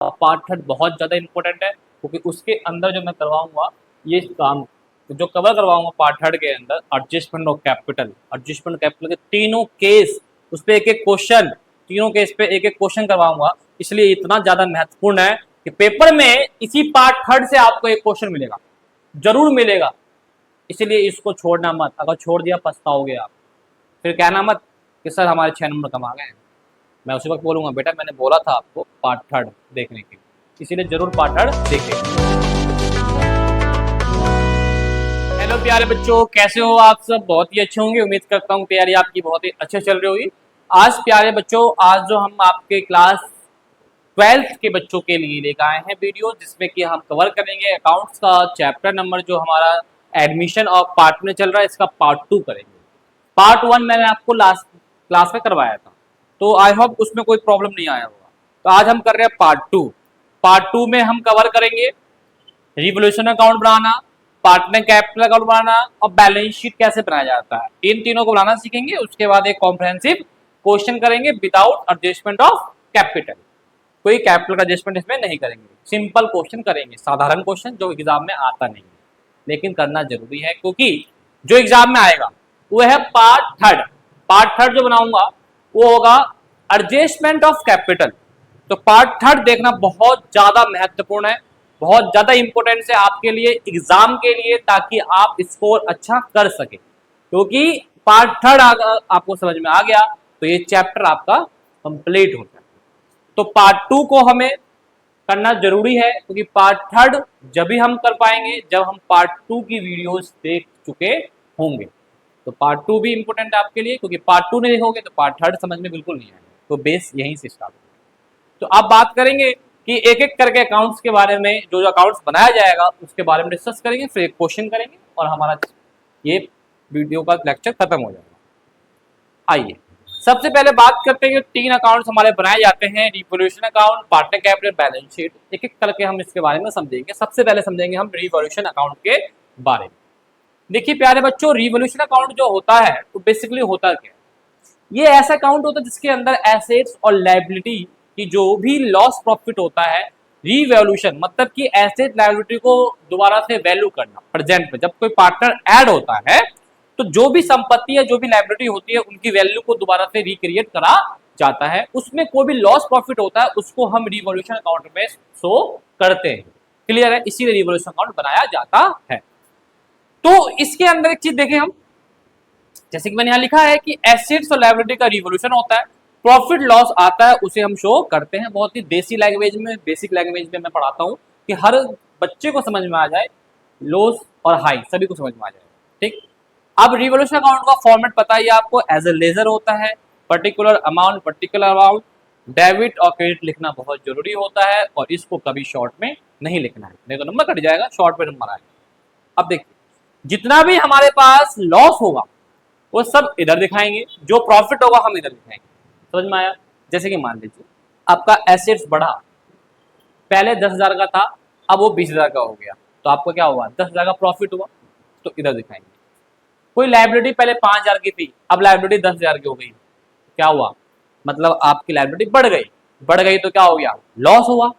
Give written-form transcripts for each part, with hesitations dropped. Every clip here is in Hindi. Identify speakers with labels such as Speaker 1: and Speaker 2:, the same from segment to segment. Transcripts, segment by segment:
Speaker 1: पार्ट थर्ड बहुत ज़्यादा इंपॉर्टेंट है, क्योंकि उसके अंदर जो मैं करवाऊंगा ये काम, जो कवर करवाऊंगा पार्ट थर्ड के अंदर, adjustment of capital, adjustment capital के तीनों केस, उस पर एक एक क्वेश्चन, तीनों केस पे एक एक क्वेश्चन करवाऊंगा। इसलिए इतना ज़्यादा महत्वपूर्ण है कि पेपर में इसी पार्ट थर्ड से आपको एक क्वेश्चन मिलेगा, जरूर मिलेगा। इसलिए इसको छोड़ना मत, अगर छोड़ दिया पछताओगे आप, फिर कहना मत कि सर हमारे 6 नंबर कम आ गए। मैं उसी वक्त बोलूंगा बेटा मैंने बोला था आपको पार्ट थर्ड देखने के लिए, इसीलिए जरूर पार्ट थर्ड देखें। हेलो प्यारे बच्चों, कैसे हो आप सब? बहुत ही अच्छे होंगे, उम्मीद करता हूँ तैयारी आपकी बहुत ही अच्छे चल रही होगी। आज प्यारे बच्चों, आज जो हम आपके क्लास 12th के बच्चों के लिए लेकर आए हैं वीडियो, जिसमें कि हम कवर करेंगे अकाउंट्स का चैप्टर नंबर, जो हमारा एडमिशन और पार्ट में चल रहा है, इसका पार्ट 2 करेंगे। पार्ट 1 मैंने आपको लास्ट क्लास में करवाया था, तो आई होप उसमें कोई प्रॉब्लम नहीं आया होगा। तो आज हम कर रहे हैं पार्ट 2। पार्ट 2 में हम कवर करेंगे रिवोल्यूशन अकाउंट बनाना, पार्टनर कैपिटल अकाउंट बनाना और बैलेंस शीट कैसे बनाया जाता है, इन तीनों को बनाना सीखेंगे। उसके बाद एक कॉम्प्रिहेंसिव क्वेश्चन करेंगे विदाउट एडजस्टमेंट ऑफ कैपिटल, कोई कैपिटल का एडजस्टमेंट इसमें नहीं करेंगे, सिंपल क्वेश्चन करेंगे, साधारण क्वेश्चन जो एग्जाम में आता नहीं है, लेकिन करना जरूरी है, क्योंकि जो एग्जाम में आएगा वो है पार्ट थर्ड। पार्ट थर्ड जो बनाऊंगा वो होगा एडजस्टमेंट ऑफ कैपिटल। तो पार्ट थर्ड देखना बहुत ज्यादा महत्वपूर्ण है, बहुत ज्यादा इंपॉर्टेंस है आपके लिए, एग्जाम के लिए, ताकि आप स्कोर अच्छा कर सके। क्योंकि पार्ट थर्ड आपको समझ में आ गया तो ये चैप्टर आपका कंप्लीट हो जाए। तो पार्ट 2 को हमें करना जरूरी है, क्योंकि पार्ट थर्ड जब भी हम कर पाएंगे जब हम पार्ट 2 की वीडियोस देख चुके होंगे। तो पार्ट 2 भी इंपॉर्टेंट है आपके लिए, क्योंकि पार्ट 2 नहीं देखोगे तो पार्ट थर्ड समझ में बिल्कुल नहीं आएगा। तो बेस यहीं से स्टार्ट होगा। तो अब बात करेंगे कि एक एक करके अकाउंट्स के बारे में, जो जो अकाउंट्स बनाया जाएगा उसके बारे में डिस्कस करेंगे, फिर एक क्वेश्चन करेंगे और हमारा ये वीडियो का लेक्चर खत्म हो जाएगा। आइए सबसे पहले बात करते हैं, 3 अकाउंट्स हमारे बनाए जाते हैं, revolution account, partner capital, balance sheet. एक एक करके हम इसके बारे में समझेंगे। सबसे पहले समझेंगे हम रिवोल्यूशन अकाउंट के बारे में। देखिए प्यारे बच्चों, रिवोल्यूशन अकाउंट जो होता है तो बेसिकली होता क्या है, ये ऐसा अकाउंट होता है जिसके अंदर एसेट्स और लायबिलिटी की जो भी लॉस प्रॉफिट होता है, रिवॉल्यूशन मतलब कि एसेट लायबिलिटी को दोबारा से वैल्यू करना। प्रेजेंट में जब कोई पार्टनर ऐड होता है तो जो भी संपत्ति है, जो भी लायबिलिटी होती है, उनकी वैल्यू को दोबारा से रिक्रिएट करा जाता है। उसमें कोई भी लॉस प्रॉफिट होता है उसको हम रिवॉल्यूशन अकाउंट में शो करते हैं। क्लियर है? इसीलिए रिवॉल्यूशन अकाउंट बनाया जाता है। तो इसके अंदर एक चीज देखें हम, जैसे कि मैंने यहाँ लिखा है कि एसेट्स और लायबिलिटी का रिवोल्यूशन होता है, प्रॉफिट लॉस आता है, उसे हम शो करते हैं। बहुत ही देसी लैंग्वेज में, बेसिक लैंग्वेज में मैं पढ़ाता हूँ कि हर बच्चे को समझ में आ जाए, लॉस और हाई सभी को समझ में आ जाए। ठीक, अब रिवोल्यूशन अकाउंट का फॉर्मेट पता है आपको, एज ए लेजर होता है, पर्टिकुलर अमाउंट, डेबिट और क्रेडिट लिखना बहुत जरूरी होता है, और इसको कभी शॉर्ट में नहीं लिखना है, नहीं तो नंबर कट जाएगा, शॉर्ट में नंबर आएगा। अब देखिए, जितना भी हमारे पास लॉस होगा वो सब इधर दिखाएंगे, जो प्रॉफिट होगा हम इधर दिखाएंगे। समझ में आया? जैसे कि मान लीजिए आपका एसेट्स बढ़ा, पहले 10,000 का था, अब वो 20,000 का हो गया, तो आपको क्या हुआ? 10,000 का प्रॉफिट हुआ, तो इधर दिखाएंगे। कोई लाइबिलिटी पहले 5,000 की थी, अब लाइबिलिटी 10,000 की हो गई, क्या हुआ? मतलब आपकी लाइबिलिटी बढ़ गई तो क्या हो गया? लॉस हुआ,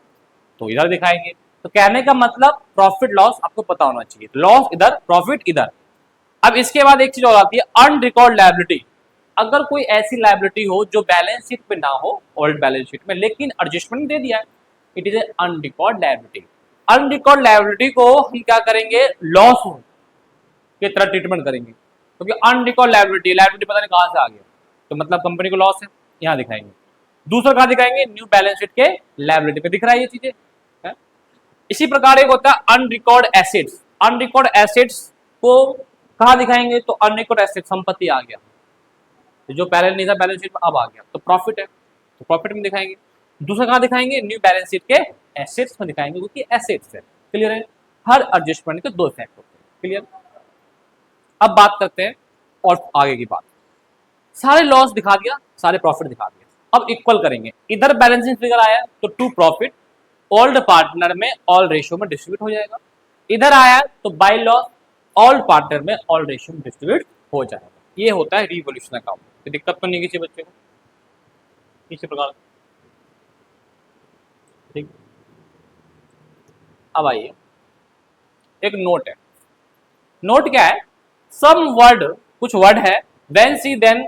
Speaker 1: तो इधर दिखाएंगे। तो कहने का मतलब प्रॉफिट लॉस आपको पता होना चाहिए, लॉस इधर, प्रॉफिट इधर। अब इसके बाद एक चीज और आती है, अनरिकॉर्ड लायबिलिटी। अगर कोई ऐसी लायबिलिटी हो जो बैलेंस शीट पे ना हो, ओल्ड बैलेंस शीट में, लेकिन एडजस्टमेंट दे दिया है, it is a unrecord liability. Unrecord liability को हम क्या करेंगे? लॉस की तरह ट्रीटमेंट करेंगे, क्योंकि अनरिकॉर्ड लायबिलिटी, लायबिलिटी पता नहीं कहां से आ गया, तो मतलब कंपनी को लॉस है, यहां दिखाएंगे। दूसरा कहां दिखाएंगे? न्यू बैलेंस शीट के लायबिलिटी पे दिख रहा है ये चीजें। इसी प्रकार एक होता है अनरिकॉर्ड एसेट्स। अनरिकॉर्ड एसेट्स को कहां दिखाएंगे? तो अनरिकॉर्ड एसेट, संपत्ति आ गया, जो पहले नहीं था बैलेंस शीट में, अब आ गया, तो प्रॉफिट है, तो प्रॉफिट में दिखाएंगे। दूसरा कहां दिखाएंगे? न्यू बैलेंस शीट के एसेट्स में दिखाएंगे, क्योंकि एसेट्स है। क्लियर है? हर एडजस्टमेंट के 2 इफेक्ट होते हैं। क्लियर? अब बात करते हैं और आगे की बात। सारे लॉस दिखा दिया, सारे प्रॉफिट दिखा दिया, अब इक्वल करेंगे। इधर बैलेंसिंग फिगर आया तो टू प्रॉफिट ओल्ड पार्टनर में ऑल रेशियो में डिस्ट्रीब्यूट हो जाएगा। इधर आया तो बाय लॉस ऑल पार्टनर में ऑल रेशियो में डिस्ट्रीब्यूट हो जाएगा। ये होता है रिवोल्यूशन अकाउंट। तो दिक्कत तो नहीं किसी बच्चे को, किसी प्रकार। ठीक, अब आइए, एक नोट है। नोट क्या है? सम वर्ड, कुछ वर्ड है, when c then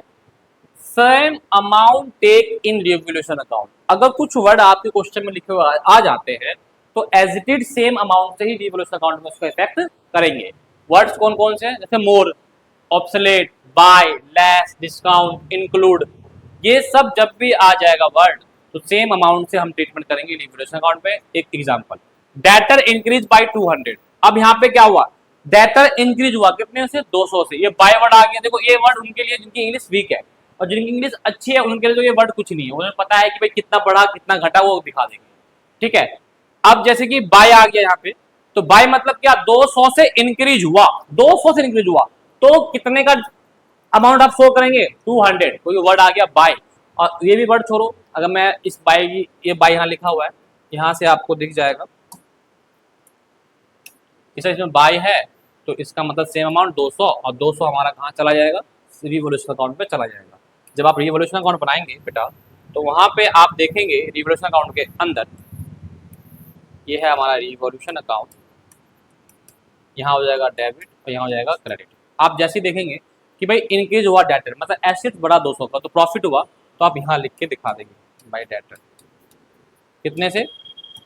Speaker 1: same amount take in revaluation account. अगर कुछ वर्ड आपके क्वेश्चन में लिखे हुए आ जाते हैं तो as it is same amount से ही रिवोल्यूशन अकाउंट में उसका इफेक्ट करेंगे। वर्ड्स कौन कौन से हैं? जैसे more, obsolete, by, less, discount, include, ये सब जब भी आ जाएगा वर्ड तो सेम अमाउंट से हम ट्रीटमेंट करेंगे रिवोल्यूशन अकाउंट में। एक एग्जांपल, डेटर इंक्रीज बाय 200। अब यहाँ पे क्या हुआ? डेटर इंक्रीज हुआ कितने से? 200 से। ये बाय वर्ड आ गया। देखो ये वर्ड उनके लिए जिनकी इंग्लिश वीक है और जिनकी इंग्लिश अच्छी है उनके लिए तो ये वर्ड कुछ नहीं है, उन्हें पता है कि भाई कितना बढ़ा कितना घटा वो दिखा देंगे, ठीक है। अब जैसे कि बाय आ गया यहाँ पे, तो बाय मतलब क्या? 200 से इंक्रीज हुआ, 200 से इंक्रीज हुआ तो कितने का अमाउंट आप शो करेंगे? 200। कोई वर्ड आ गया बाय। और ये भी वर्ड छोड़ो, अगर मैं इस बाय की, ये बाय यहाँ लिखा हुआ है, यहाँ से आपको दिख जाएगा, इसमें बाय है तो इसका मतलब सेम अमाउंट 200, और 200 हमारा कहाँ चला जाएगा? रिवोल्यूशन अकाउंट पे चला जाएगा। जब आप रिवोल्यूशन अकाउंट बनाएंगे बेटा तो वहां पे आप देखेंगे रिवोल्यूशन अकाउंट के अंदर, ये है हमारा रिवोल्यूशन अकाउंट, यहाँ हो जाएगा डेबिट और यहाँ हो जाएगा क्रेडिट। आप जैसे ही देखेंगे कि भाई इंक्रीज हुआ डेटर, मतलब एसेट बढ़ा 200 का, तो प्रॉफिट हुआ, तो आप यहाँ लिख के दिखा देंगे बाय डेटर कितने से?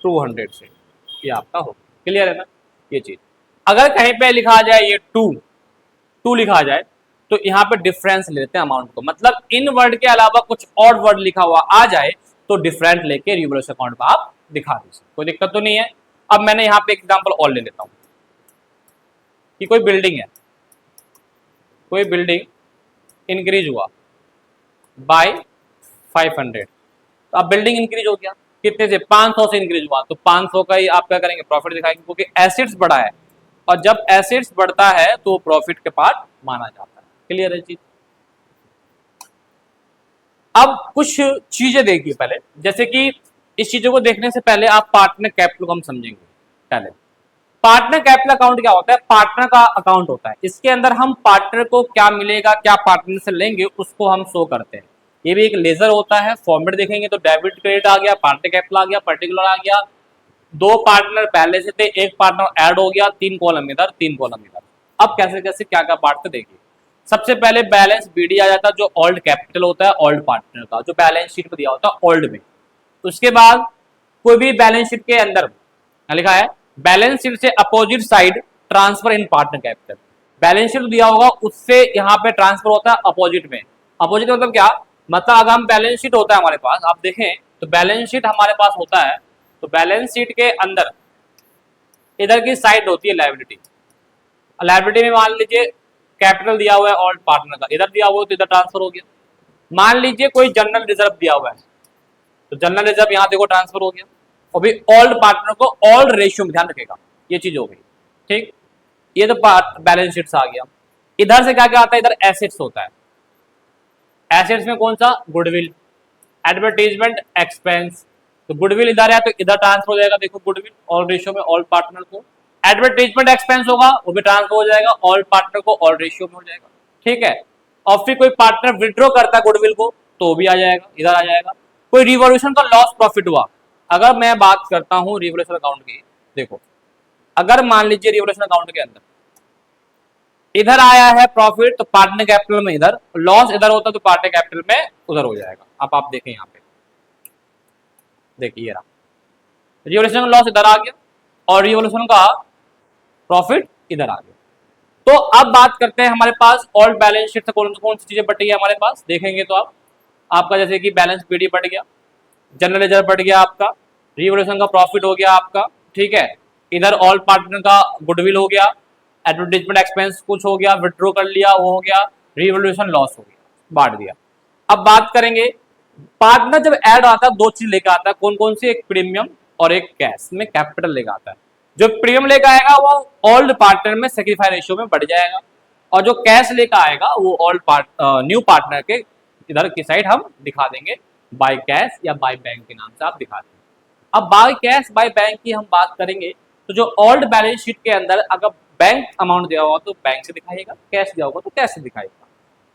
Speaker 1: 200 से। ये आपका हो क्लियर है ना ये चीज। अगर कहीं पे लिखा जाए ये 2 लिखा जाए तो यहाँ पे डिफरेंस लेते हैं अमाउंट को, मतलब इन वर्ड के अलावा कुछ और वर्ड लिखा हुआ आ जाए तो डिफरेंट लेके रिवोल्यूशन अकाउंट पर आप दिखा दीजिए, कोई दिक्कत तो नहीं है। अब मैंने यहाँ पे एग्जांपल और ले लेता हूँ कि कोई बिल्डिंग है, कोई बिल्डिंग इंक्रीज हुआ बाय 500, तो अब बिल्डिंग इंक्रीज हो गया कितने से? 500 से इंक्रीज हुआ, तो 500 का ही आप क्या करेंगे? प्रॉफिट दिखाएंगे, क्योंकि एसेट्स बढ़ा है और जब एसेट्स बढ़ता है तो प्रॉफिट के पार्ट माना जाता है। क्लियर है चीज? अब कुछ चीजें देखिए पहले, जैसे कि इस चीजों को देखने से पहले आप पार्टनर कैपिटल को हम समझेंगे। पहले पार्टनर कैपिटल अकाउंट क्या होता है? पार्टनर का अकाउंट होता है, इसके अंदर हम पार्टनर को क्या मिलेगा, क्या पार्टनर से लेंगे, उसको हम शो करते हैं। ये भी एक लेजर होता है, फॉर्मेट देखेंगे तो डेबिट क्रेडिट आ गया, पार्टनर कैपिटल आ गया, पर्टिकुलर आ गया, 2 पार्टनर पहले से थे, 1 पार्टनर ऐड हो गया, 3 कॉलम इधर 3 कॉलम इधर। अब कैसे कैसे क्या क्या पार्ट देखिए। सबसे पहले बैलेंस बीडी आ जाता है, जो ओल्ड कैपिटल होता है ओल्ड पार्टनर का, जो बैलेंस शीट में दिया होता है ओल्ड में। उसके बाद कोई भी बैलेंस शीट के अंदर लिखा है बैलेंस शीट से opposite side transfer in partner capital, balance sheet दिया होगा उससे यहाँ पे ट्रांसफर होता है अपोजिट में। अपोजिट मतलब क्या? मतलब अगर हम बैलेंस शीट होता है हमारे पास, आप देखें तो बैलेंस शीट हमारे पास होता है, तो बैलेंस शीट के अंदर इधर की साइड होती है लायबिलिटी। लायबिलिटी में मान लीजिए कैपिटल दिया हुआ है ओल्ड पार्टनर का, इधर दिया हुआ है तो इधर ट्रांसफर हो गया। मान लीजिए कोई जनरल रिजर्व दिया हुआ है तो जनरल रिजर्व यहाँ देखो ट्रांसफर हो गया, और भी ओल्ड पार्टनर को ओल्ड रेशियो में ध्यान रखेगा, ये चीज हो गई ठीक। ये तो बैलेंस शीट आ गया। इधर से क्या क्या आता है? इधर एसेट्स होता है। एसेट्स में कौन सा? गुडविल, एडवर्टाइजमेंट एक्सपेंस, तो गुडविल इधर है तो इधर ट्रांसफर हो जाएगा, देखो गुडविल ऑल रेशियो में ऑल पार्टनर को। एडवर्टाइजमेंट एक्सपेंस होगा वो भी ट्रांसफर हो जाएगा ऑल पार्टनर को ऑल रेशियो में हो जाएगा, ठीक है। और फिर कोई पार्टनर विड्रॉ करता है गुडविल को तो भी आ जाएगा, इधर आ जाएगा। कोई रिवॉल्यूशन का लॉस प्रॉफिट हुआ, अगर मैं बात करता हूं रिवॉल्यूशन अकाउंट की, देखो अगर मान लीजिए रिवॉल्यूशन अकाउंट के अंदर इधर आया है प्रॉफिट तो पार्टनर कैपिटल में इधर, लॉस इधर होता तो पार्टनर कैपिटल में उधर हो जाएगा। अब आप देखें यहाँ पे, देखिए रिवॉल्यूशन का लॉस इधर आ गया और रिवॉल्यूशन का प्रॉफिट इधर आ गया। तो अब बात करते हैं हमारे पास ओल्ड बैलेंस शीट से कौन कौन सी चीजें बटी है हमारे पास, देखेंगे तो आप आपका जैसे कि बैलेंस पीडी बढ़ गया, जनरल रिजर्व बढ़ गया आपका, रिवॉल्यूशन का प्रॉफिट हो गया आपका, ठीक है। इधर ऑल पार्टनर का गुडविल हो गया, एडवर्टाइजमेंट एक्सपेंस कुछ हो गया, विड्रॉ कर लिया वो हो गया, रिवॉल्यूशन लॉस हो गया, बांट दिया। अब बात करेंगे पार्टनर जब ऐड आता है 2 चीज लेकर आता है, कौन कौन सी? एक प्रीमियम और एक कैश में कैपिटल लेकर आता है। जो प्रीमियम लेकर आएगा वो ओल्ड पार्टनर में सेक्रीफाई रेशियो में बढ़ जाएगा, और जो कैश लेकर आएगा वो ओल्ड न्यू पार्टनर के इधर की साइड हम दिखा देंगे बाय कैश या बाय बैंक के नाम से आप दिखा देंगे। अब बाय कैश बाय बैंक की हम बात करेंगे तो जो ओल्ड बैलेंस शीट के अंदर अगर बैंक अमाउंट दिया होगा तो बैंक से दिखाएगा, कैश दिया होगा तो कैश से दिखाएगा।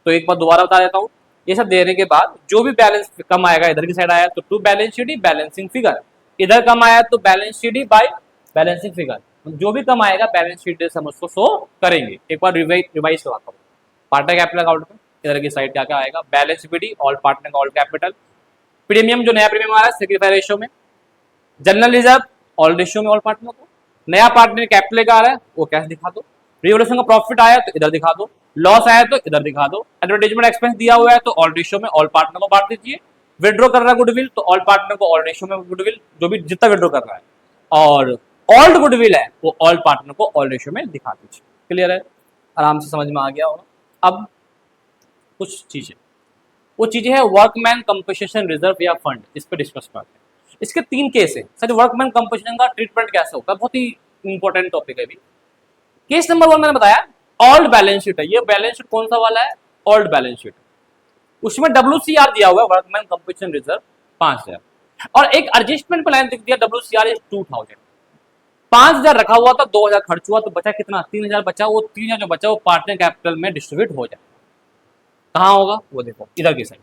Speaker 1: तो एक बार दोबारा बता देता हूँ, ये सब देने के बाद जो भी बैलेंस कम आएगा इधर की साइड आया तो टू बैलेंस शीट ही बैलेंसिंग फिगर, इधर कम आया तो बैलेंस शीट ही बाय बैलेंस शीट फिगर, जो भी कम आएगा बैलेंस शीट से हम उसको शो करेंगे। एक बार रिवाइज करवाता हूँ। पार्टनर कैपिटल अकाउंट में इधर की साइड क्या क्या आएगा, balance equity, all partner all capital, premium जो नया प्रीमियम आ रहा है सेक्रीफाई रेशियो में, जनरल रिजर्व ऑल रेशियो में ऑल पार्टनर को, नया पार्टनर कैपिटल का आ रहा है वो कैश दिखा दो, रिवोल्यूशन का प्रॉफिट आया तो इधर दिखा दो, लॉस आया तो इधर दिखा दो, एडवर्टाइजमेंट एक्सपेंस दिया हुआ है तो ऑल रेशियो में ऑल पार्टनर को बांट दीजिए, विड्रॉ कर रहा है गुडविल तो ऑल पार्टनर को ऑल रेशियो में गुडविल जो भी जितना विड्रॉ कर रहा है, और ऑल्ड गुडविल है वो ऑल पार्टनर को ऑल रेशियो में दिखा दीजिए। क्लियर है, आराम से समझ में आ गया होगा। अब कुछ चीजें, वो चीजें है वर्कमैन कंपनसेशन रिजर्व या फंड, इस पर डिस्कस करते हैं। इसके 3 केस है सर। वर्कमैन कंपनसेशन का ट्रीटमेंट कैसे होता है, बहुत ही इंपॉर्टेंट टॉपिक है भी। केस नंबर 1 मैंने बताया ओल्ड बैलेंस शीट है, ये बैलेंस शीट कौन सा वाला है, ओल्ड बैलेंस शीट, उसमें WCR दिया हुआ है वर्कमैन कंपनसेशन रिजर्व 5000, और एक एडजस्टमेंट प्लान दिख दिया WCR इज 2000, 5000 रखा हुआ था, 2000 खर्च हुआ तो बचा कितना, 3000 बचा, वो 3000 जो बचा वो पार्टनर कैपिटल में डिस्ट्रीब्यूट हो जाए। कहां होगा वो देखो इधर की साइड,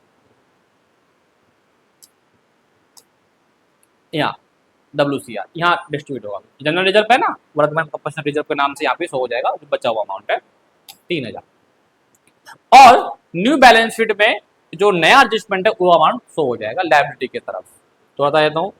Speaker 1: यहाँ WCR यहाँ डिस्ट्रीब्यूट होगा, जनरल रिजर्व है ना, वर्कमैन कंपनसेशन रिजर्व के नाम से यहाँ पे शो हो जाएगा, जो बचा हुआ अमाउंट है 3000, और न्यू बैलेंस शीट में जो नया एडजस्टमेंट है वो अमाउंट शो हो जाएगा लायबिलिटी की तरफ। तो बता देता हूँ,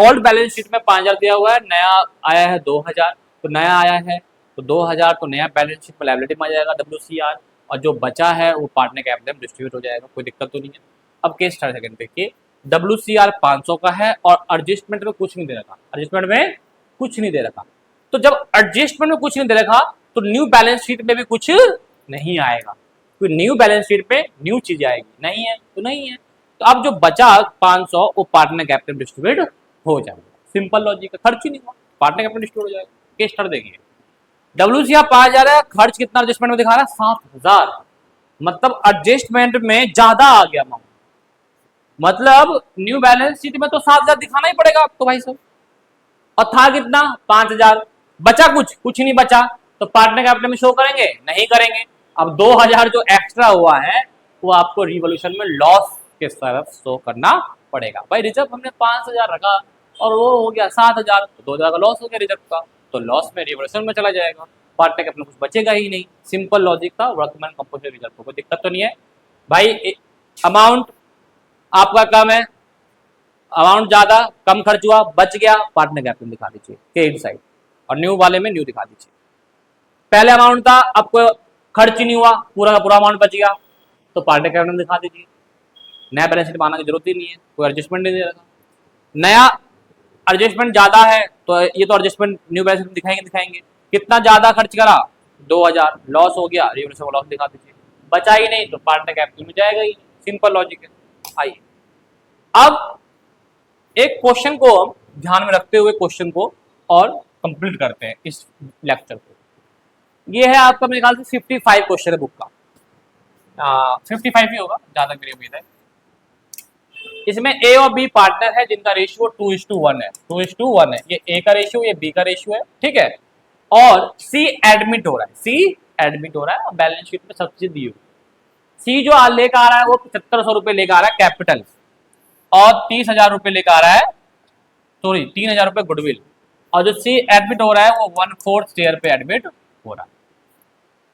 Speaker 1: ओल्ड बैलेंस शीट में 5000 दिया हुआ है, नया आया है 2000, तो नया आया है तो 2000 तो नया बैलेंस शीट में लायबिलिटी में आ जाएगा WCR, और जो बचा है वो पार्टनर कैपिटल में डिस्ट्रीब्यूट हो जाएगा, कोई दिक्कत तो नहीं है। अब केस स्टार्ट सेकंड देखिए, WCR 500 का है और एडजस्टमेंट में कुछ नहीं दे रखा, एडजस्टमेंट में कुछ नहीं दे रखा, तो जब एडजस्टमेंट में कुछ नहीं दे रखा तो न्यू बैलेंस शीट में भी कुछ नहीं आएगा, तो न्यू बैलेंस शीट पे न्यू चीज आएगी, नहीं है तो नहीं है। तो अब जो बचा 500 वो पार्टनर कैपिटल डिस्ट्रीब्यूट हो जाएगा, सिंपल लॉजिक है, खर्च ही नहीं हुआ, पार्टनर कैपिटल डिस्ट्रीब्यूट हो जाएगा। केस स्टार्ट देखिए, WCR 5000 है, खर्च कितना एडजस्टमेंट में दिखा रहा है 7000, मतलब एडजस्टमेंट में ज्यादा आ गया अमाउंट, मतलब न्यू बैलेंस शीट में तो 7000 दिखाना ही पड़ेगा आपको भाई साहब, और था कितना 5000, बचा कुछ नहीं बचा, तो पार्टनर कैपिटल में शो करेंगे, नहीं करेंगे। अब 2000 जो एक्स्ट्रा हुआ है वो आपको रिवॉल्यूशन में लॉस के तरफ शो करना पड़ेगा। भाई रिजर्व हमने 5000 रखा और वो हो गया 7000, तो 2000 का लॉस हो गया रिजर्व का, तो लॉस में रिवॉल्यूशन में चला जाएगा, पार्टनर कैपिटल कुछ बचेगा ही नहीं। सिंपल लॉजिक था वर्कमैन कंपनसेशन रिजर्व को, कोई दिक्कत तो नहीं है भाई। अमाउंट आपका कम है, अमाउंट ज्यादा, कम खर्च हुआ, बच गया, पार्टनर कैपिटल दिखा दीजिए क्रेडिट साइड, और न्यू वाले में न्यू दिखा दीजिए। पहले अमाउंट था, आपको खर्च ही नहीं हुआ, पूरा का पूरा अमाउंट बच गया, तो पार्टनर कैपिटल दिखा दीजिए, नया बैलेंस शीट बनाने की जरूरत ही नहीं है, कोई एडजस्टमेंट नहीं दे रहा। नया एडजस्टमेंट ज्यादा है तो ये तो एडजस्टमेंट न्यू बैलेंस शीट दिखाएंगे, कितना ज्यादा खर्च करा 2000, लॉस हो गया, रिवॉल्यूशन का लॉस दिखा दीजिए, बचा ही नहीं तो पार्टनर कैपिटल में जाएगा ही, सिंपल लॉजिक है। आइए अब एक क्वेश्चन को हम ध्यान में रखते हुए क्वेश्चन को और कंप्लीट करते हैं इस लेक्चर को। ये है आपका मेरे ख्याल से 55 क्वेश्चन है बुक का, 55 ही होगा, ज्यादा मेरी उम्मीद है। इसमें ए और बी पार्टनर है जिनका रेशियो 2:1 है, 2:1 है, ये ए का रेशियो, ये बी का रेशियो है, ठीक है। और सी एडमिट हो रहा है, सी एडमिट हो रहा है और बैलेंस शीट में सब चीज दी हुई। सी जो लेकर आ रहा है वो 7500 रुपए लेकर आ रहा है कैपिटल, और 30,000 रुपए लेकर आ रहा है, सॉरी 3000 रुपए गुडविल, और जो सी एडमिट हो रहा है वो 1/4 शेयर पे एडमिट हो रहा है,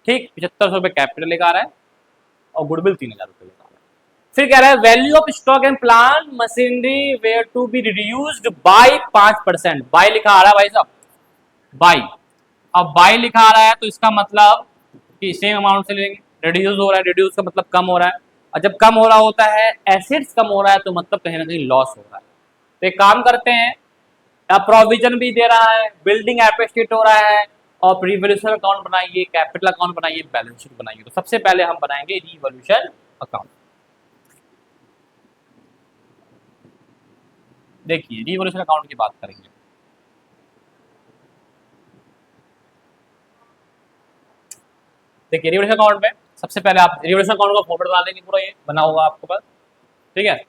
Speaker 1: ठीक। 7500 रुपए कैपिटल लेकर आ रहा है और गुडविल 3000 रुपए लेकर आ रहा है। फिर कह रहा है value of stock and plant machinery were to be reduced by 5%, by लिखा आ रहा है भाई साहब, बाय। अब बाय लिखा आ रहा है तो इसका मतलब कि सेम अमाउंट से लेंगे, रिड्यूस हो रहा है, रिड्यूस का मतलब कम हो रहा है, और जब कम हो रहा होता है एसेट्स कम हो रहा है तो मतलब कहीं ना कहीं लॉस हो रहा है। तो एक काम करते हैं, प्रोविजन भी दे रहा है, बिल्डिंग एप्रिशिएट हो रहा है, और रिवॉल्यूशन अकाउंट बनाइए, कैपिटल अकाउंट बनाइए, बैलेंस शीट बनाइए। तो सबसे पहले हम बनाएंगे रिवॉल्यूशन अकाउंट। देखिए रिवॉल्यूशन अकाउंट की बात करेंगे, देखिए रिवॉल्यूशन अकाउंट में सबसे पहले आप रिवॉल्यूशन अकाउंट का फॉर्मेट बना लेंगे, पूरा ये बना होगा आपके पास, ठीक है।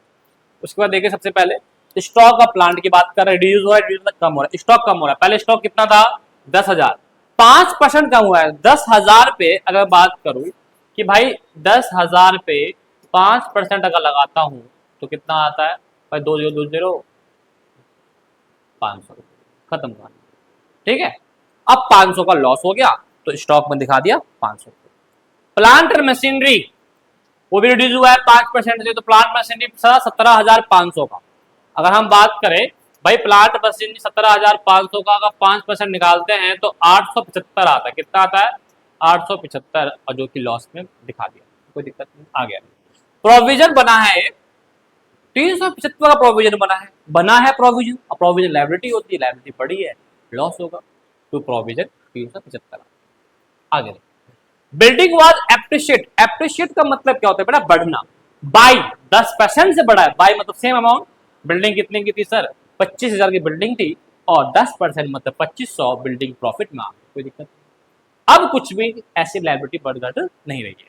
Speaker 1: उसके बाद देखिए सबसे पहले स्टॉक ऑफ प्लांट की बात कर रहे हैं, रिड्यूस हो रहा है, रिड्यूस कम हो रहा है, स्टॉक कम हो रहा है। पहले स्टॉक कितना था 10,000, 5% कम हुआ है। 10,000 पे अगर बात करूं कि भाई 10,000 पे 5% अगर लगाता हूं तो कितना आता है भाई, 2020 500 खत्म हुआ। ठीक है। अब 500 का लॉस हो गया तो स्टॉक में दिखा दिया 500। प्लांट एंड मशीनरी वो भी रिड्यूस हुआ है 5% से, तो प्लांट मशीनरी 17,500 का। अगर हम बात करें भाई प्लांट मशीनरी 17,500 का अगर 5% निकालते हैं तो 875 आता है। कितना आता है? 875, और जो कि लॉस में दिखा दिया, कोई दिक्कत नहीं, आ गया। प्रोविजन बना है 375 का प्रोविजन बना है प्रोविजन। और प्रोविजन लायबिलिटी होती है, लायबिलिटी बड़ी है, लॉस होगा, तो प्रोविजन 375 आगे। बिल्डिंग वाज एप्रिशिएट, एप्रिशिएट का मतलब क्या होता है बेटा? बढ़ना। बाई 10% से बढ़ा है, बाई मतलब सेम अमाउंट। बिल्डिंग कितने की थी सर? 25,000 की बिल्डिंग थी, और 10% मतलब 2500 बिल्डिंग प्रॉफिट में आ गई, कोई दिक्कत नहीं। अब कुछ भी ऐसी लायबिलिटी बढ़ घट नहीं रही है।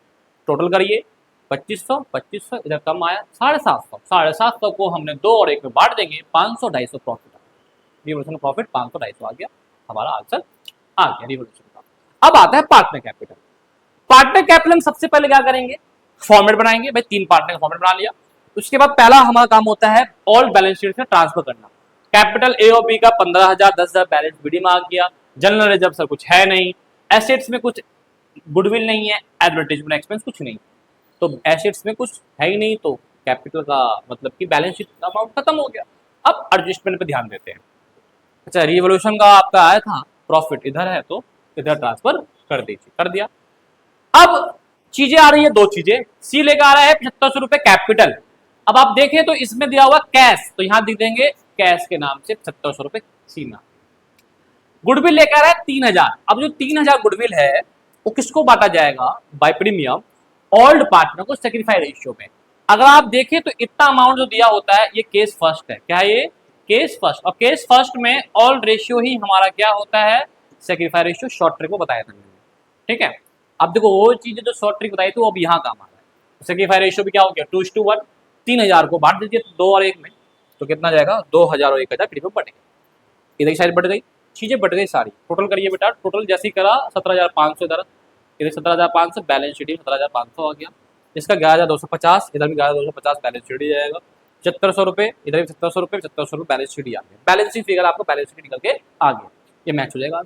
Speaker 1: टोटल करिए 2500 इधर कम आया 750 को हमने 2 और 1 में बांट देंगे, 500 250 प्रॉफिट रिवोल्यूशन प्रॉफिट 500 250 आ गया, हमारा आंसर आ गया रिवोल्यूशन का। अब आता है पार्टनर कैपिटल। पार्टनर कैपिटल हम सबसे पहले क्या करेंगे? फॉर्मेट बनाएंगे भाई, 3 पार्टनर का फॉर्मेट बना लिया। उसके बाद पहला हमारा काम होता है ऑल बैलेंस शीट से ट्रांसफर करना। कैपिटल ए और बी का 15,000 10,000 बैलेंस बीडी में आ गया। जनरल रिजर्व सर कुछ है नहीं, एसेट्स में कुछ गुडविल नहीं है, एडवर्टाइजमेंट एक्सपेंस कुछ नहीं, तो एसेट्स में कुछ है ही नहीं, तो कैपिटल का मतलब कि बैलेंस शीट का अमाउंट खत्म हो गया। अब एडजस्टमेंट पे ध्यान देते हैं। अच्छा, रिवोल्यूशन का आपका आया था प्रॉफिट इधर है तो इधर ट्रांसफर कर दीजिए, कर दिया। अब चीजें आ रही है, 2 चीजें। सी लेकर आ रहा है 7500 रुपए कैपिटल। अब आप देखें तो इसमें दिया हुआ कैश, तो यहां दिख देंगे कैश के नाम से 7500 रुपए सी में। गुडविल लेकर आ रहा है 3000। अब जो 3000 गुडविल है वो किसको बांटा जाएगा? बाय प्रीमियम ओल्ड पार्टनर को सेक्रीफाई रेशियो में। अगर आप देखें तो इतना अमाउंट जो दिया होता है ये केस फर्स्ट है। क्या है ये? Case first. और केस फर्स्ट में ऑल रेशियो ही हमारा क्या होता है? सेक्रीफाई रेशियो शॉर्ट ट्रिक को बताया था मैंने, ठीक है। अब देखो वो चीजें जो शॉर्ट ट्रिक बताई थी वो अब यहाँ काम आ रहा है। सेक्रीफाई रेशियो भी क्या हो गया? 2:1। 3000 को बांट दीजिए 2 और 1 में, तो कितना जाएगा? 2000 और 1000 में बढ़ेगा। इधर की साइड बढ़ गई, चीजें बढ़ गई सारी। टोटल करिए बेटा, टोटल जैसे ही करा 17,500 इधर, इधर 17,500 बैलेंस शीट 17,500 आ गया। इसका 11,250, इधर भी 11,250 बैलेंस शीट ही जाएगा। 7500 रुपए इधर भी 7700 रुपए, 7700 रुपए बैलेंस शीट ही आ गया। बैलेंस शीट फिगर आपको बैलेंस शीट निकल के आ गया, ये मैच हो जाएगा।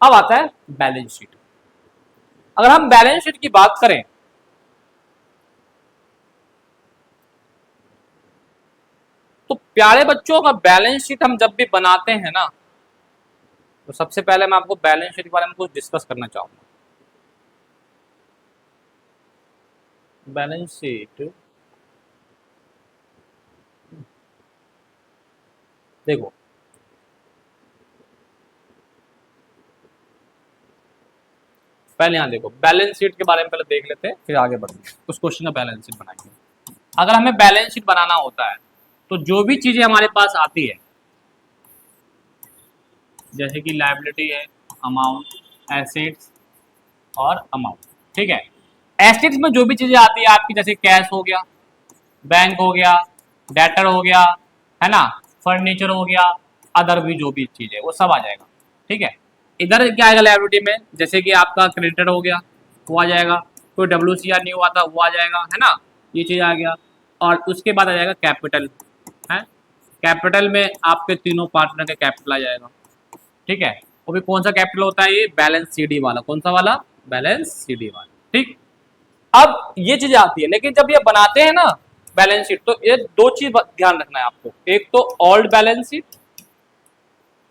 Speaker 1: अब आता है बैलेंस शीट। अगर हम बैलेंस शीट की बात करें तो प्यारे बच्चों का बैलेंस शीट हम जब भी बनाते हैं ना, तो सबसे पहले मैं आपको बैलेंस शीट के बारे में कुछ डिस्कस करना चाहूंगा। बैलेंस शीट देखो, पहले यहां देखो बैलेंस शीट के बारे में पहले देख लेते हैं, फिर आगे बढ़ेंगे। कुछ क्वेश्चन का बैलेंस शीट बनाएंगे। अगर हमें बैलेंस शीट बनाना होता है तो जो भी चीजें हमारे पास आती है, जैसे कि लायबिलिटी है, अमाउंट, एसेट्स और अमाउंट, ठीक है। एसेट्स में जो भी चीजें आती है आपकी, जैसे कैश हो गया, बैंक हो गया, डेटर हो गया, है ना, फर्नीचर हो गया, अदर भी जो भी चीज है वो सब आ जाएगा, ठीक है। इधर क्या आएगा लायबिलिटी में? जैसे कि आपका क्रेडिटर हो गया वो आ जाएगा, कोई WCR नहीं हुआ था वो आ जाएगा, है ना, ये चीज आ गया। और उसके बाद आ जाएगा कैपिटल, है। कैपिटल में आपके तीनों पार्टनर का कैपिटल आ जाएगा, ठीक है। वो भी कौन सा कैपिटल होता है? ये बैलेंस CD वाला। कौन सा वाला? बैलेंस CD वाला, ठीक। अब ये चीजें आती है, लेकिन जब ये बनाते हैं ना बैलेंस शीट, तो ये 2 चीज ध्यान रखना है आपको। एक तो old balance sheet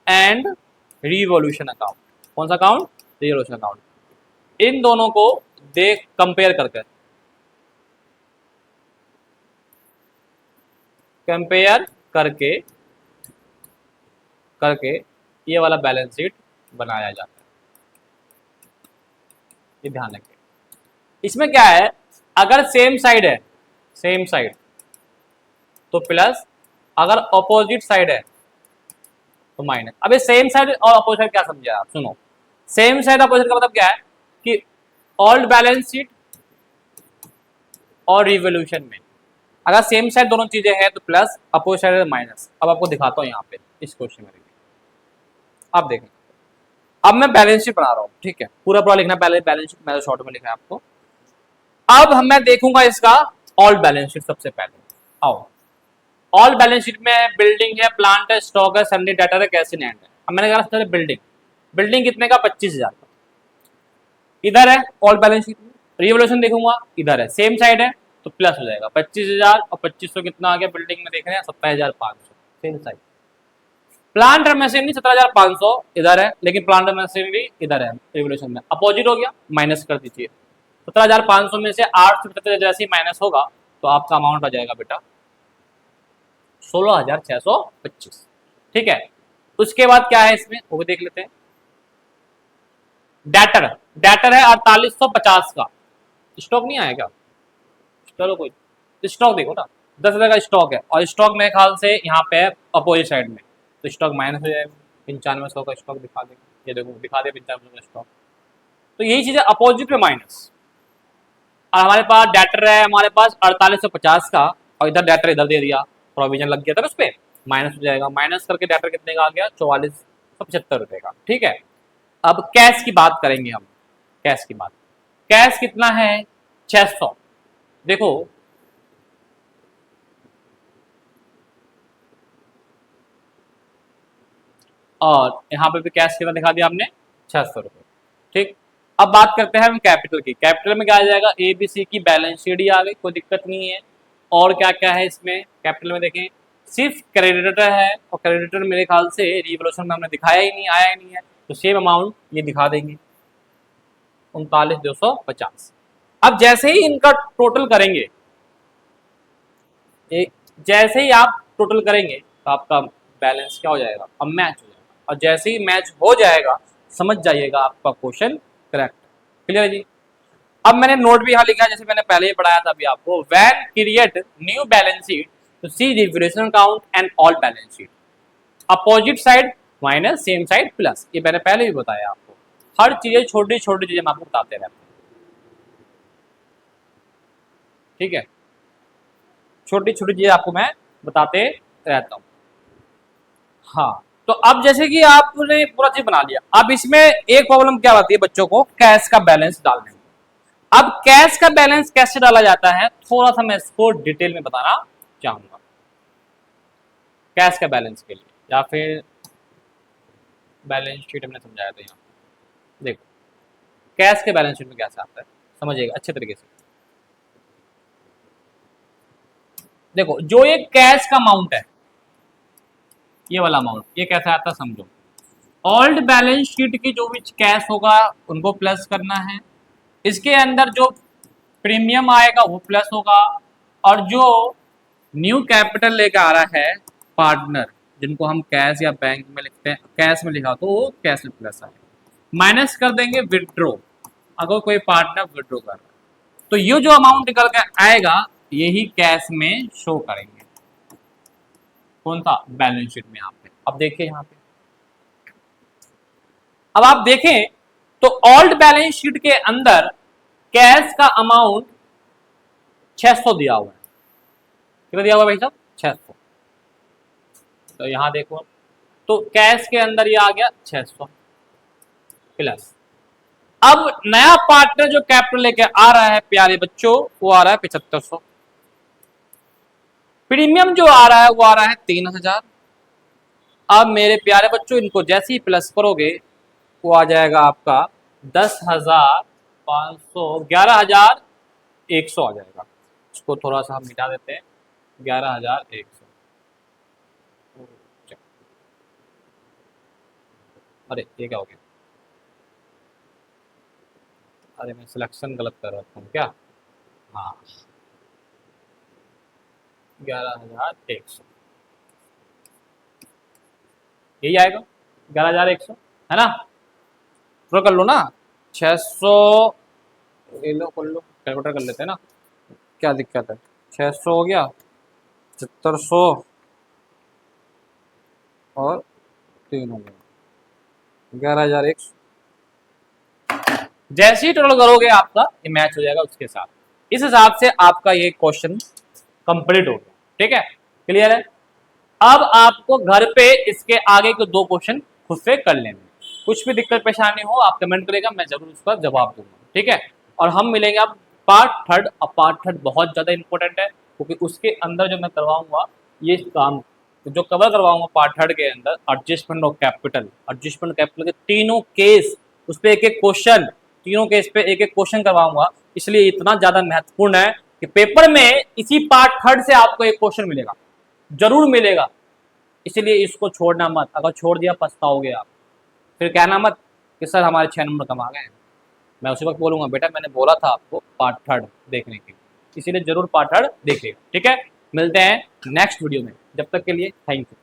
Speaker 1: and revolution account. कौन सा अकाउंट? Revolution account. इन दोनों को देख कंपेयर करके करके ये वाला बैलेंस शीट बनाया जाता है, ये ध्यान रखें। इसमें क्या है, अगर सेम साइड है, सेम साइड तो प्लस, अगर ऑपोजिट साइड है तो माइनस। अब ये सेम साइड और अपोजिट साइड क्या समझे आप? सुनो, सेम साइड अपोजिट का मतलब क्या है कि ओल्ड बैलेंस शीट और रिवॉल्यूशन में अगर सेम साइड दोनों चीजें हैं तो प्लस, अपोजिट साइड माइनस। अब आपको दिखाता हूं यहाँ पे इस क्वेश्चन में, आप देखें। अब मैं बैलेंस शीट बना रहा हूँ, ठीक है, पूरा लिखना पहले बैलेंस शीट, मैंने शॉर्ट में लिखा है आपको। अब मैं देखूंगा इसका ऑल बैलेंस शीट सबसे पहले। आओ, ऑल बैलेंस शीट में बिल्डिंग है, प्लांट है, स्टॉक है, सन्नी डेटर है, कैश इन हैंड है। अब मैंने कहा सबसे बिल्डिंग, बिल्डिंग कितने का, 25,000 का। इधर है ऑल बैलेंस शीट में, रिवोल्यूशन देखूंगा इधर है, सेम साइड है तो प्लस हो जाएगा। 25,000 और 2500 कितना आ गया, बिल्डिंग में देख रहे हैं 27,500, सेम साइड। प्लांट और मशीनरी 17,500 इधर है, लेकिन प्लांट और मशीनरी इधर है रिवोल्यूशन में, अपोजिट हो गया, माइनस कर दीजिए। 17,500 में से 8 जैसे माइनस होगा तो आपका अमाउंट आ जाएगा बेटा 16,625। ठीक है, उसके बाद क्या है इसमें वो भी देख लेते हैं। डेटर, डेटर है 4850 का। स्टॉक नहीं आएगा, चलो कोई स्टॉक देखो ना, 10,000 का स्टॉक है और स्टॉक मेरे ख्याल से यहाँ पे अपोजिट साइड में, तो स्टॉक माइनस हो जाएगा। 9500 का स्टॉक दिखा देगा, ये देखो दिखा दे 9500 का स्टॉक। तो यही चीज़ है, अपोजिट में माइनस। और हमारे पास डेटर है हमारे पास 4850 का, और इधर डेटर इधर दे दिया, प्रोविजन लग गया था उस पर, माइनस हो जाएगा। माइनस करके डेटर कितने का आ गया, 4475 रुपये का। ठीक है, अब कैश की बात करेंगे हम, कैश की बात। कैश कितना है, 600। देखो और यहाँ पे भी कैश कितना दिखा दिया आपने, 600 रुपये। ठीक, अब बात करते हैं हम कैपिटल की। कैपिटल में क्या आ जाएगा, ABC की बैलेंस शीट ही आ गई, कोई दिक्कत नहीं है। और क्या क्या है इसमें कैपिटल में, देखें सिर्फ क्रेडिटर है, और क्रेडिटर मेरे ख्याल से रिवोल्यूशन में हमने दिखाया ही नहीं, आया ही नहीं है, तो सेम अमाउंट ये दिखा देंगे 39,250। अब जैसे ही इनका टोटल करेंगे, जैसे ही आप टोटल करेंगे तो आपका बैलेंस क्या हो जाएगा, अब मैच हो जाएगा, और जैसे ही मैच हो जाएगा समझ जाइएगा आपका क्वेश्चन करेक्ट। क्लियर जी। अब मैंने नोट भी यहाँ लिखा है, जैसे मैंने पहले ही पढ़ाया था अभी आपको, when create new balance sheet तो सी revaluation account and all balance sheet, opposite side minus, same side plus, ये मैंने पहले भी बताया आपको। हर चीजें छोटी छोटी चीजें मैं आपको बताते रहते हैं। ठीक है, छोटी छोटी चीजें आपको मैं बताते रहता हूँ। हाँ, तो अब जैसे कि आपने पूरा चीज बना लिया, अब इसमें एक प्रॉब्लम क्या आती है बच्चों को, कैश का बैलेंस डालने में। अब कैश का बैलेंस कैसे डाला जाता है, थोड़ा सा मैं इसको डिटेल में बताना चाहूंगा। कैश का बैलेंस के लिए, या फिर बैलेंस शीट हमने समझाया था यहाँ, देखो कैश के बैलेंस शीट में कैसे आता है, समझिएगा अच्छे तरीके से। देखो जो ये कैश का अमाउंट है, ये वाला अमाउंट, ये कैसे आता है समझो। ओल्ड बैलेंस शीट की जो भी कैश होगा उनको प्लस करना है, इसके अंदर जो प्रीमियम आएगा वो प्लस होगा, और जो न्यू कैपिटल लेकर आ रहा है पार्टनर, जिनको हम कैश या बैंक में लिखते हैं, कैश में लिखा तो वो कैश में प्लस आएगा, माइनस कर देंगे विड्रॉ, अगर कोई पार्टनर विड्रॉ कर रहा है तो ये जो अमाउंट निकल के आएगा यही कैश में शो करेंगे, कौन सा, बैलेंस शीट में यहाँ पे। अब देखिए यहाँ पे, अब आप देखें तो ओल्ड बैलेंस शीट के अंदर कैश का अमाउंट 600 दिया हुआ है। कितना दिया हुआ है भाई साहब, 600। तो यहां देखो तो कैश के अंदर ये आ गया 600 प्लस। अब नया पार्टनर जो कैपिटल लेके आ रहा है प्यारे बच्चों, वो आ रहा है 7500। प्रीमियम जो आ रहा है वो आ रहा है 3000। अब मेरे प्यारे बच्चों इनको जैसे ही प्लस करोगे वो आ जाएगा आपका 10,500, 11,100 आ जाएगा। इसको थोड़ा सा हम मिटा देते हैं, 11,100। अरे ये क्या हो गया, अरे मैं सिलेक्शन गलत कर रहा हूँ क्या, हाँ 11,100 यही आएगा, 11,100 है ना। पूरा कर लो ना, 600 ले लो, कर लो, कैलकुलेटर कर लेते हैं ना, क्या दिक्कत है। 600 हो गया, 7500 और 3 हो गया, 11,100। जैसे ही टोटल करोगे आपका ये मैच हो जाएगा उसके साथ। इस हिसाब से आपका ये क्वेश्चन कंप्लीट हो गया। ठीक है, क्लियर है। अब आपको घर पे इसके आगे के 2 क्वेश्चन खुद से कर लेने, कुछ भी दिक्कत परेशानी हो आप कमेंट करेगा, मैं जरूर उसका जवाब दूंगा। ठीक है, और हम मिलेंगे अब पार्ट थर्ड। अब पार्ट थर्ड बहुत ज़्यादा इंपॉर्टेंट है क्योंकि उसके अंदर जो मैं करवाऊंगा ये काम तो जो कवर करवाऊंगा पार्ट थर्ड के अंदर adjustment of capital, adjustment capital के तीनों केस, उस पर एक एक क्वेश्चन, तीनों केस पे एक एक क्वेश्चन करवाऊंगा। इसलिए इतना ज्यादा महत्वपूर्ण है कि पेपर में इसी पार्ट थर्ड से आपको एक क्वेश्चन मिलेगा, जरूर मिलेगा। इसलिए इसको छोड़ना मत, अगर छोड़ दिया पछताओगे आप। फिर कहना मत कि सर हमारे 6 नंबर कम आ गए। मैं उसी वक्त बोलूंगा बेटा मैंने बोला था आपको पार्ट थर्ड देखने के लिए, इसीलिए जरूर पार्ट थर्ड देखिएगा। ठीक है, मिलते हैं नेक्स्ट वीडियो में, जब तक के लिए थैंक यू।